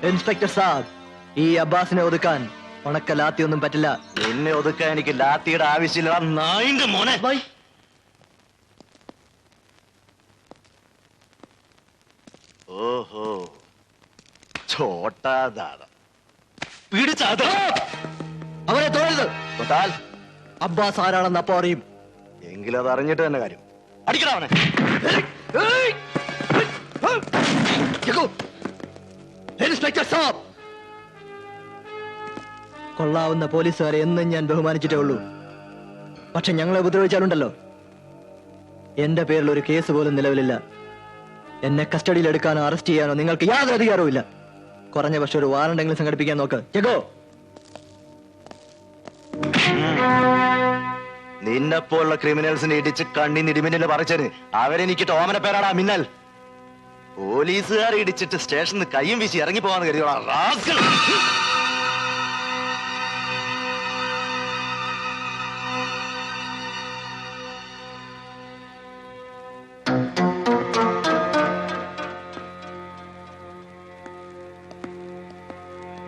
Inspector സാബ്, ഈ അബ്ബാസിനെ ഒതുക്കാൻ ഉണക്ക ലാത്തിയൊന്നും പറ്റില്ല. നിന്നെ ഒതുക്കാൻ എനിക്ക് ലാത്തിയുടെ ആവശ്യമില്ല. നായിന്റെ മോനെ. ഓഹോ, ചോട്ടാദാദ പിടിച്ചാത. അവനെ തോന്നരുത്. തൊട്ടാൽ അബ്ബാസ് ആരാണെന്ന് അപ്പോ അറിയും. എങ്കിലും അത് അറിഞ്ഞിട്ട് തന്നെ കാര്യം. അടിക്കടാ അവനെ. ഇൻസ്പെക്ടർ സാബ്, കൊള്ളാവുന്ന പോലീസുകാരെ എന്നും ഞാൻ ബഹുമാനിച്ചിട്ടേ ഉള്ളൂ. പക്ഷെ ഞങ്ങളെ ഉപദ്രവിച്ചാലുണ്ടല്ലോ, എന്റെ പേരിൽ ഒരു കേസ് പോലും നിലവിലില്ല. എന്നെ കസ്റ്റഡിയിൽ എടുക്കാനോ അറസ്റ്റ് ചെയ്യാനോ നിങ്ങൾക്ക് യാതൊരു അധികാരവും ഇല്ല. കുറഞ്ഞ പക്ഷെ ഒരു വാറണ്ടെങ്കിലും സംഘടിപ്പിക്കാൻ നോക്ക്. ചെഗോ, നിന്നെപ്പോലുള്ള ക്രിമിനൽസിനെ ഇടിച്ച് കണ്ണിന്ന് ഇടിമിന്നല് പറിച്ചന് അവരെനിക്ക് ടോമന പേരാടാ മിന്നൽ. പോലീസുകാരെ ഇടിച്ചിട്ട് സ്റ്റേഷനിൽ കയ്യും വീശി ഇറങ്ങി പോവാന്ന് കരുതിയോളാം.